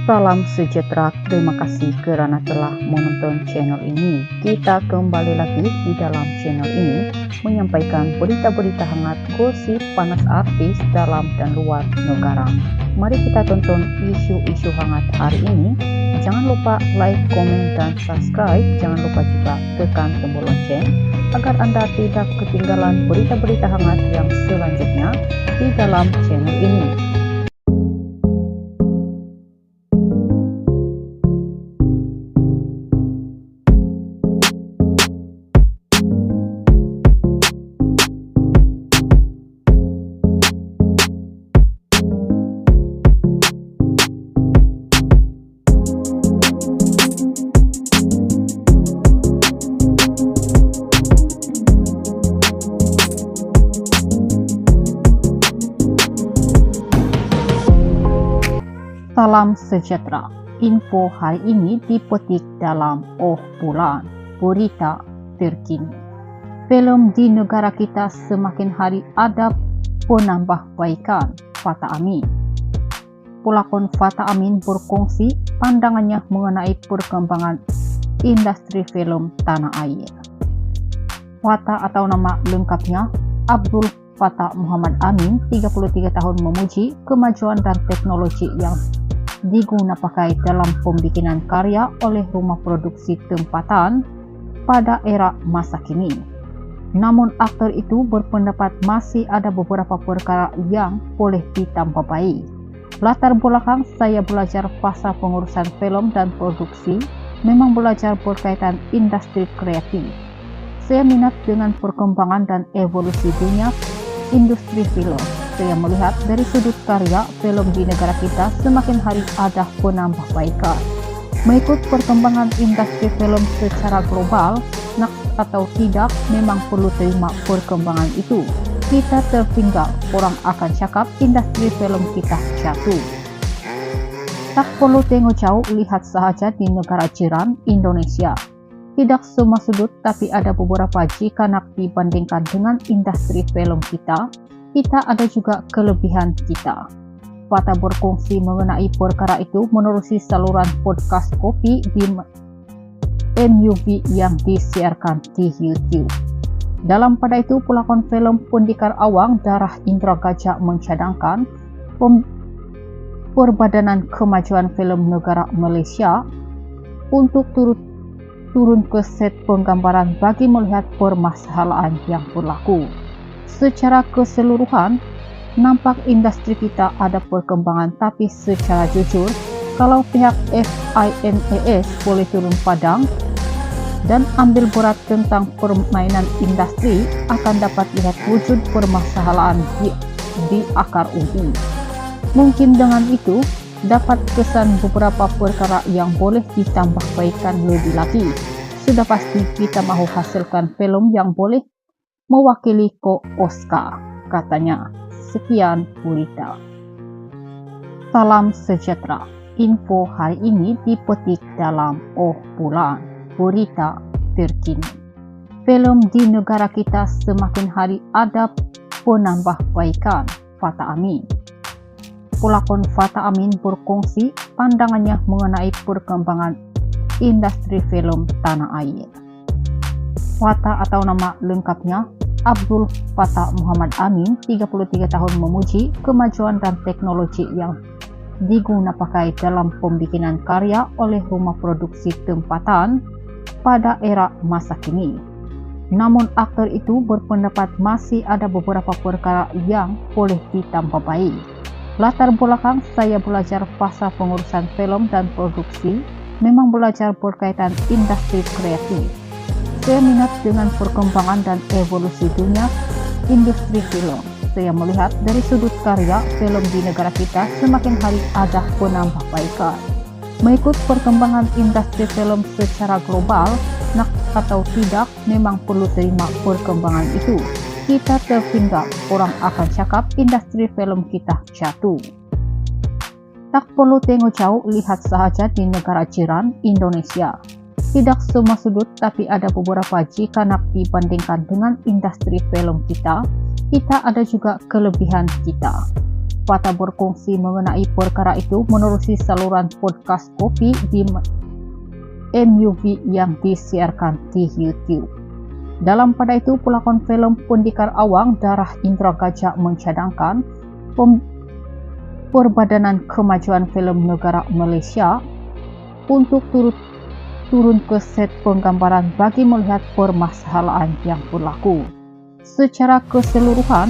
Salam sejahtera, terima kasih karena telah menonton channel ini. Kita kembali lagi di dalam channel ini menyampaikan berita-berita hangat, gosip panas artis dalam dan luar negara. Mari kita tonton isu-isu hangat hari ini. Jangan lupa like, komen, dan subscribe. Jangan lupa juga tekan tombol lonceng agar Anda tidak ketinggalan berita-berita hangat yang selanjutnya di dalam channel ini. Salam sejahtera. Info hari ini dipetik dalam Oh Bulan, berita terkini. Film di negara kita semakin hari ada penambahbaikan, Fatah Amin. Pelakon Fatah Amin berkongsi pandangannya mengenai perkembangan industri film tanah air. Fatah atau nama lengkapnya Abdul Fatah Muhammad Amin, 33 tahun, memuji kemajuan dan teknologi yang diguna pakai dalam pembikinan karya oleh rumah produksi tempatan pada era masa kini. Namun aktor itu berpendapat masih ada beberapa perkara yang boleh ditambah baik. Latar belakang saya belajar pasal pengurusan film dan produksi, memang belajar berkaitan industri kreatif. Saya minat dengan perkembangan dan evolusi dunia industri film. Saya melihat dari sudut karya film di negara kita semakin hari ada penambahbaikan. Mengikut perkembangan industri film secara global, nak atau tidak memang perlu terima perkembangan itu. Kita tertinggal, orang akan cakap industri film kita jatuh. Tak perlu tengok jauh, lihat sahaja di negara jiran Indonesia. Tidak semua sudut, tapi ada beberapa jika nak dibandingkan dengan industri film kita ada juga kelebihan kita. Fatah berkongsi mengenai perkara itu menerusi saluran podcast kopi di MUV yang disiarkan di YouTube. Dalam pada itu, pelakon film Pendekar Awang Darah Indra Gajah mencadangkan Perbadanan Kemajuan Film Negara Malaysia untuk turun ke set penggambaran bagi melihat permasalahan yang berlaku. Secara keseluruhan, nampak industri kita ada perkembangan, tapi secara jujur, kalau pihak FINAS boleh turun padang dan ambil berat tentang permainan industri, akan dapat lihat wujud permasalahan di akar ubi. Mungkin dengan itu, dapat kesan beberapa perkara yang boleh ditambah baikkan lebih lagi. Sudah pasti kita mahu hasilkan film yang boleh mewakili ke Oscar, katanya. Sekian berita. Salam sejahtera. Info hari ini dipetik dalam Oh Bulan, berita terkini. Film di negara kita semakin hari ada penambahbaikan, Fatah Amin. Pelakon Fatah Amin berkongsi pandangannya mengenai perkembangan industri film tanah air. Fatah atau nama lengkapnya Abdul Fatah Muhammad Amin, 33 tahun, memuji kemajuan dan teknologi yang diguna pakai dalam pembikinan karya oleh rumah produksi tempatan pada era masa kini. Namun aktor itu berpendapat masih ada beberapa perkara yang boleh ditambah baik. Latar belakang saya belajar pasal pengurusan film dan produksi, memang belajar berkaitan industri kreatif. Saya minat dengan perkembangan dan evolusi dunia industri film. Saya melihat dari sudut karya film di negara kita semakin hari ada penambahbaikan. Mengikut perkembangan industri film secara global, nak atau tidak memang perlu terima perkembangan itu. Kita tertinggal, orang akan cakap industri film kita jatuh. Tak perlu tengok jauh, lihat sahaja di negara jiran Indonesia. Tidak semua sudut, tapi ada beberapa jika nak dibandingkan dengan industri film kita ada juga kelebihan kita. Fata berkongsi mengenai perkara itu menerusi saluran podcast Kopi di MUV yang disiarkan di YouTube. Dalam pada itu, pelakon film Pendekar Awang Darah Indra Gajah mencadangkan Perbadanan Kemajuan Film Negara Malaysia untuk turun ke set penggambaran bagi melihat permasalahan yang berlaku. Secara keseluruhan,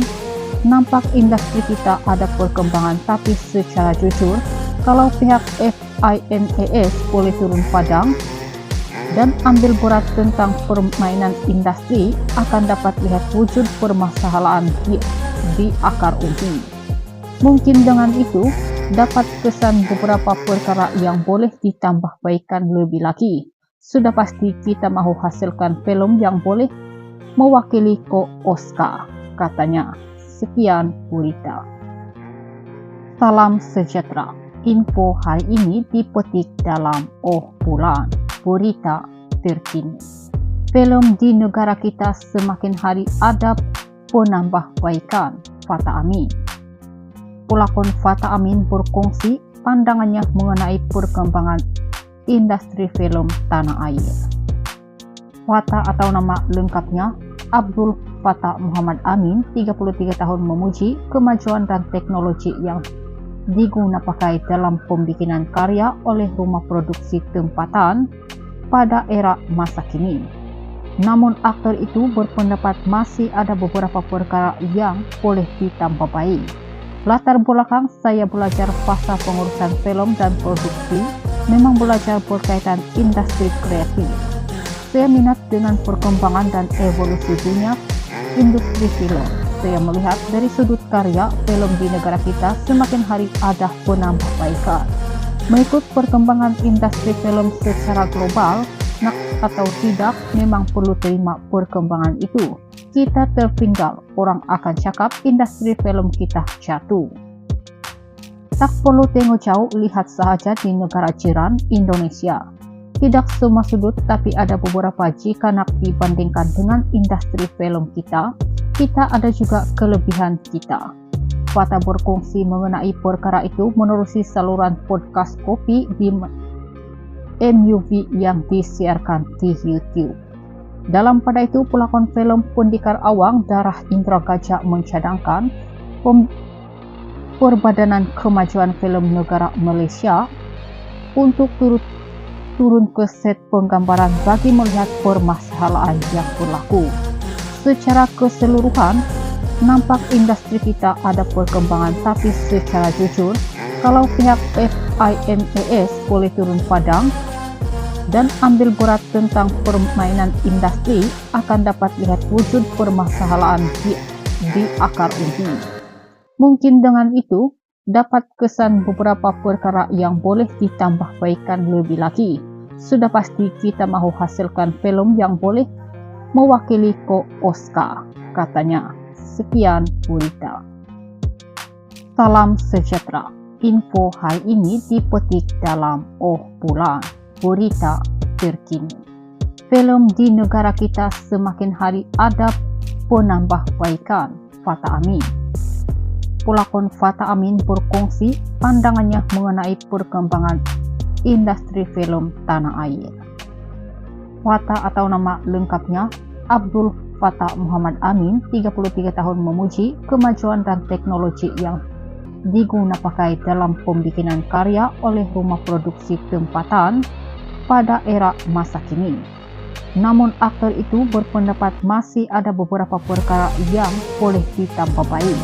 nampak industri kita ada perkembangan, tapi secara jujur, kalau pihak FIMAS boleh turun padang dan ambil berat tentang permainan industri, akan dapat lihat wujud permasalahan di akar umbi. Mungkin dengan itu, dapat kesan beberapa perkara yang boleh ditambah baikkan lebih lagi. Sudah pasti kita mahu hasilkan film yang boleh mewakili ke Oscar, katanya. Sekian berita. Salam sejahtera. Info hari ini dipetik dalam bulan berita terkini. Film di negara kita semakin hari ada penambahbaikan, Fata Amin. Pelakon Fata Amin berkongsi pandangannya mengenai perkembangan industri film tanah air. Fata atau nama lengkapnya Abdul Fattah Muhammad Amin, 33 tahun, memuji kemajuan dan teknologi yang digunakan dalam pembikinan karya oleh rumah produksi tempatan pada era masa kini. Namun aktor itu berpendapat masih ada beberapa perkara yang boleh ditambah baik. Latar belakang saya belajar fasa pengurusan film dan produksi, memang belajar berkaitan industri kreatif. Saya minat dengan perkembangan dan evolusi dunia industri film. Saya melihat dari sudut karya film di negara kita semakin hari ada penambahbaikan. Mengikut perkembangan industri film secara global, nak atau tidak, memang perlu terima perkembangan itu. Kita tertinggal, orang akan cakap industri film kita jatuh. Tak perlu tengok jauh, lihat sahaja di negara jiran Indonesia. Tidak semua sudut, tapi ada beberapa jika nak dibandingkan dengan industri film kita ada juga kelebihan kita. Fata berkongsi mengenai perkara itu menerusi saluran podcast Kopi di MUV yang disiarkan di YouTube. Dalam pada itu, pelakon film Pendekar Awang Darah Indra Gajah mencadangkan Perbadanan Kemajuan Film Negara Malaysia untuk turun ke set penggambaran bagi melihat permasalahan yang berlaku. Secara keseluruhan, nampak industri kita ada perkembangan, tapi secara jujur, kalau pihak FIMAS boleh turun padang dan ambil berat tentang permainan industri, akan dapat lihat wujud permasalahan di akar umbi. Mungkin dengan itu, dapat kesan beberapa perkara yang boleh ditambah baikkan lebih lagi. Sudah pasti kita mahu hasilkan film yang boleh mewakili ke Oscar, katanya. Sekian berita. Salam sejahtera. Info hari ini dipetik dalam bulan berita terkini. Film di negara kita semakin hari ada penambahbaikan, Fata Amin. Pelakon Fata Amin berkongsi pandangannya mengenai perkembangan industri film tanah air. Fata atau nama lengkapnya Abdul Fattah Muhammad Amin, 33 tahun, memuji kemajuan dan teknologi yang digunakan dalam pembikinan karya oleh rumah produksi tempatan pada era masa kini. Namun aktor itu berpendapat masih ada beberapa perkara yang boleh ditambah baik.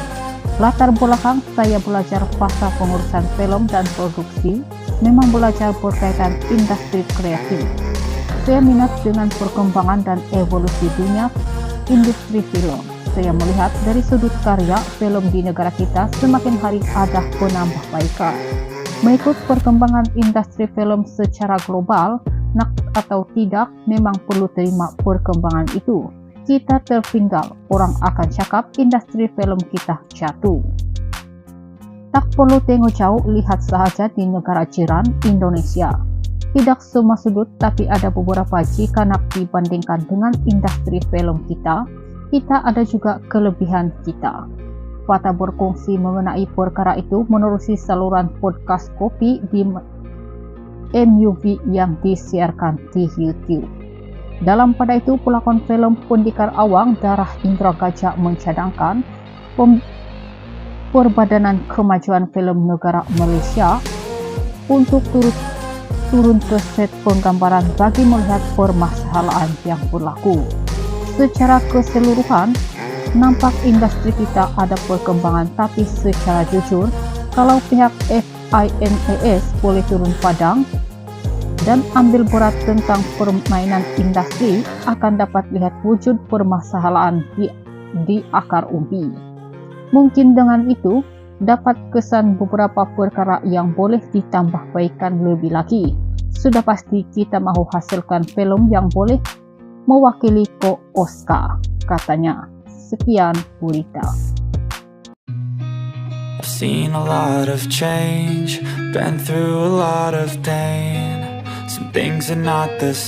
Latar belakang saya belajar fasa pengurusan film dan produksi, memang belajar berkaitan industri kreatif. Saya minat dengan perkembangan dan evolusi dunia industri film. Saya melihat dari sudut karya film di negara kita semakin hari ada penambahbaikan. Mengikut perkembangan industri film secara global, nak atau tidak, memang perlu terima perkembangan itu. Kita tertinggal, orang akan cakap industri film kita jatuh. Tak perlu tengok jauh, lihat sahaja di negara jiran Indonesia. Tidak semua sudut, tapi ada beberapa jika nak dibandingkan dengan industri film kita ada juga kelebihan kita. Fata berkongsi mengenai perkara itu menerusi saluran podcast Kopi di MUV yang disiarkan di YouTube. Dalam pada itu, pelakon film Pendekar Awang Darah Indra Gajah mencadangkan Perbadanan Kemajuan Film Negara Malaysia untuk turun ke set penggambaran bagi melihat permasalahan yang berlaku. Secara keseluruhan, nampak industri kita ada perkembangan, tapi secara jujur, kalau pihak FINAS boleh turun padang dan ambil berat tentang permainan industri, akan dapat lihat wujud permasalahan di akar umbi. Mungkin dengan itu, dapat kesan beberapa perkara yang boleh ditambah baikkan lebih lagi. Sudah pasti kita mahu hasilkan film yang boleh mewakili ke Oscar, katanya. Sekian berita. I've seen a lot of change, been through a lot of pain. Some things are not the same.